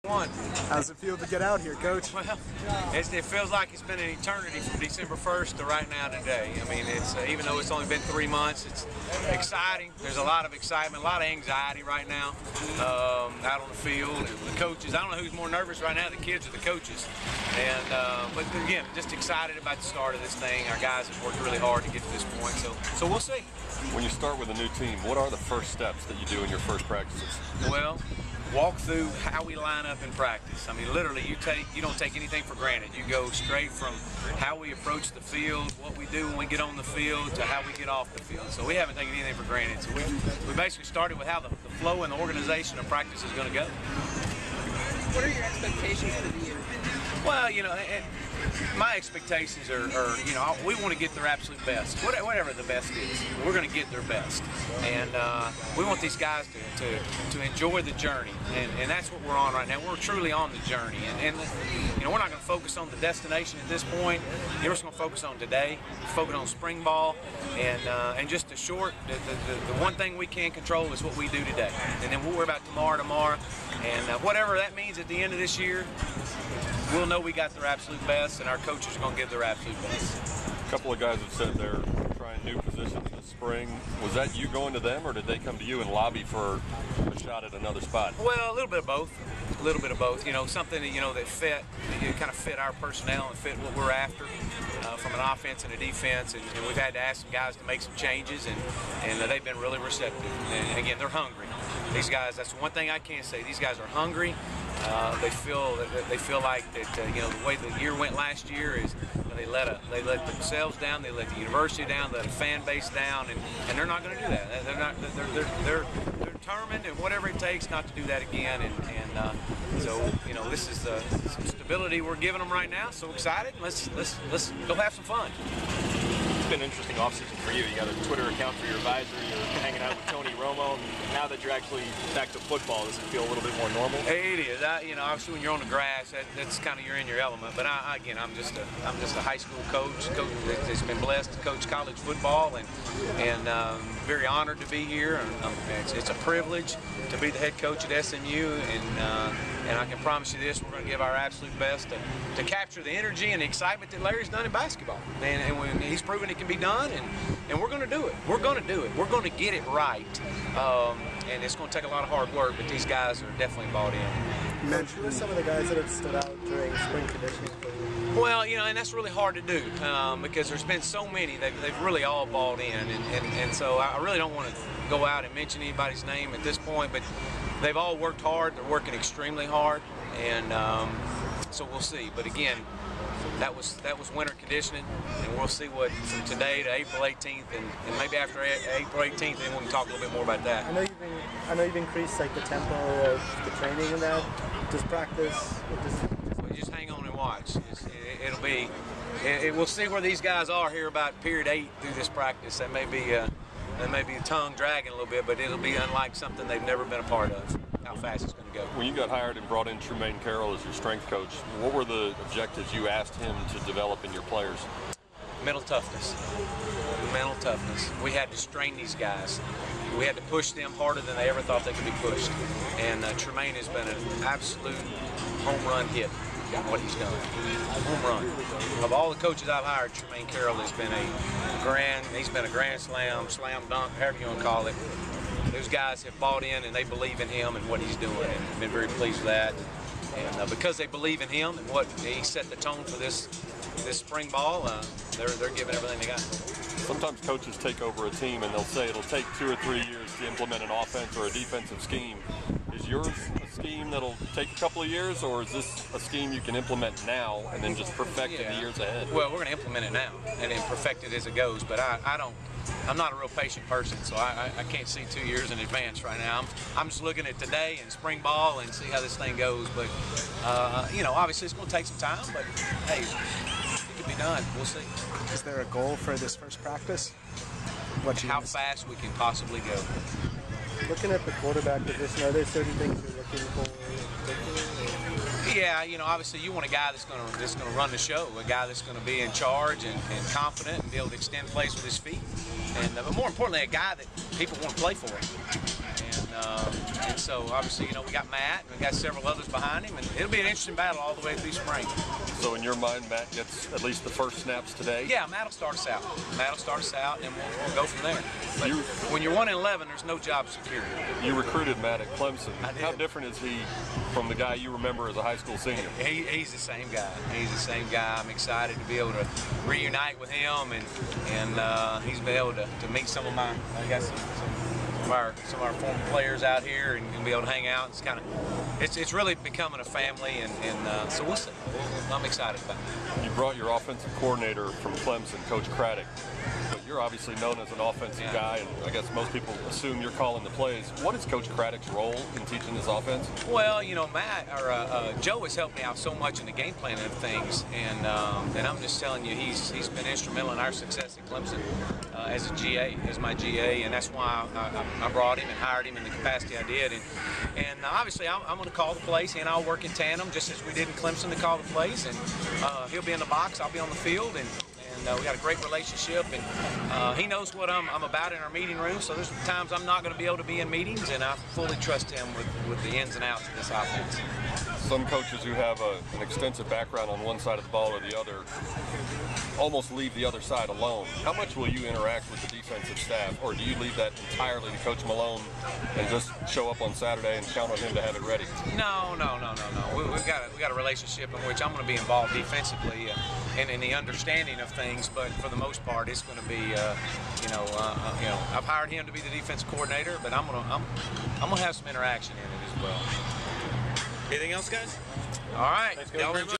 One. How's it feel to get out here, Coach? Well, it feels like it's been an eternity from December 1st to right now today. I mean, it's even though it's only been 3 months, it's exciting. There's a lot of excitement, a lot of anxiety right now out on the field. And the coaches, I don't know who's more nervous right now, the kids or the coaches. And but again, just excited about the start of this thing. Our guys have worked really hard to get to this point, so we'll see. When you start with a new team, what are the first steps that you do in your first practices? Well, walk through how we line up in practice. I mean, literally, you don't take anything for granted. You go straight from how we approach the field, what we do when we get on the field, to how we get off the field. So we haven't taken anything for granted. So we basically started with how the flow and the organization of practice is going to go. What are your expectations for the year? Well, you know, my expectations are, you know, we want to get their absolute best, whatever the best is. We're going to get their best, and we want these guys to enjoy the journey, and that's what we're on right now. We're truly on the journey, and you know, we're not going to focus on the destination at this point. We're just going to focus on today, focus on spring ball, and just the one thing we can control is what we do today, and then we'll worry about tomorrow, and whatever that means at the end of this year. We'll know we got their absolute best, and our coaches are going to give their absolute best. A couple of guys have said they're trying new positions this spring. Was that you going to them, or did they come to you and lobby for a shot at another spot? Well, a little bit of both. A little bit of both. You know, something that, you know, that kind of fit our personnel and fit what we're after from an offense and a defense. And we've had to ask some guys to make some changes, and they've been really receptive. And again, they're hungry. These guys, that's one thing I can say. These guys are hungry. They feel like that. You know, the way the year went last year is they let themselves down, they let the university down, they let a fan base down, and they're not going to do that. They're determined and whatever it takes not to do that again. And so, you know, this is some stability we're giving them right now. So excited! Let's go have some fun. It's been an interesting offseason for you. You got a Twitter account for your advisor. You're hanging out with Tony Romo. Now that you're actually back to football, does it feel a little bit more normal? It is. You know, obviously when you're on the grass, that's kind of you're in your element. But again, I'm just a high school coach that's been blessed to coach college football, and very honored to be here. And it's a privilege to be the head coach at SMU, and I can promise you this: we're going to give our absolute best to capture the energy and the excitement that Larry's done in basketball. And when he's proven it can be done, and we're going to do it. We're going to do it. We're going to get it right. And it's going to take a lot of hard work, but these guys are definitely bought in. Who are some of the guys that have stood out during spring conditioning for you? Well, you know, and that's really hard to do because there's been so many. They've really all bought in, and so I really don't want to go out and mention anybody's name at this point, but they've all worked hard. They're working extremely hard, and so we'll see. But again, that was winter conditioning, and we'll see what from today to April 18th, and maybe after April 18th, then we can talk a little bit more about that. I know you've increased like the tempo of the training and that. Just practice. Just hang on and watch. We'll see where these guys are here about period 8 through this practice. They may be tongue dragging a little bit, but it'll be unlike something they've never been a part of. How fast it's going to go. When you got hired and brought in Tremaine Carroll as your strength coach, what were the objectives you asked him to develop in your players? Mental toughness. Mental toughness. We had to strain these guys. We had to push them harder than they ever thought they could be pushed. And Tremaine has been an absolute home run hit in what he's done. Home run. Of all the coaches I've hired, Tremaine Carroll has been a grand slam dunk, however you want to call it. Those guys have bought in and they believe in him and what he's doing, and I've been very pleased with that. And because they believe in him and what he set the tone for this spring ball, they're giving everything they got. Sometimes coaches take over a team and they'll say it'll take 2 or 3 years to implement an offense or a defensive scheme. Is yours a scheme that'll take a couple of years, or is this a scheme you can implement now and then just perfect it in the years ahead? Well, we're going to implement it now and then perfect it as it goes, but I'm not a real patient person, so I can't see 2 years in advance right now. I'm just looking at today and spring ball and see how this thing goes. But you know, obviously it's going to take some time, but hey, it can be done. We'll see. Is there a goal for this first practice? How fast we can possibly go. Looking at the quarterback position, are there certain things you're looking for? Yeah, you know, obviously you want a guy that's going to run the show, a guy that's going to be in charge and confident and be able to extend plays with his feet, and but more importantly, a guy that people want to play for. And and so obviously, you know, we got Matt and we got several others behind him, and it'll be an interesting battle all the way through spring. So in your mind, Matt gets at least the first snaps today? Yeah, Matt will start us out. Matt will start us out, and we'll go from there. But when you're 1-11, there's no job security. You recruited Matt at Clemson. I did. How different is he from the guy you remember as a high school senior? He's the same guy. He's the same guy. I'm excited to be able to reunite with him, and he's been able to meet some of my, I guess, some of our former players out here, and be able to hang out. It's kind of, it's really becoming a family, and so we'll see. I'm excited about it. You brought your offensive coordinator from Clemson, Coach Craddock. But you're obviously known as an offensive guy, and I guess most people assume you're calling the plays. What is Coach Craddock's role in teaching this offense? Well, you know, Joe has helped me out so much in the game planning of things, and I'm just telling you, he's been instrumental in our success at Clemson as a GA, as my GA, and that's why I brought him and hired him in the capacity I did. And obviously, I'm going to call the plays. He and I'll work in tandem, just as we did in Clemson, to call the plays. And he'll be in the box, I'll be on the field, and we got a great relationship, and he knows what I'm about in our meeting room, so there's times I'm not going to be able to be in meetings, and I fully trust him with the ins and outs of this offense. Some coaches who have an extensive background on one side of the ball or the other almost leave the other side alone. How much will you interact with the defensive staff, or do you leave that entirely to Coach Malone and just show up on Saturday and count on him to have it ready? No. We've got a relationship in which I'm going to be involved defensively and in the understanding of things, but for the most part, it's going to be, I've hired him to be the defensive coordinator, but I'm gonna have some interaction in it as well. Anything else, guys? All right. Thanks, guys.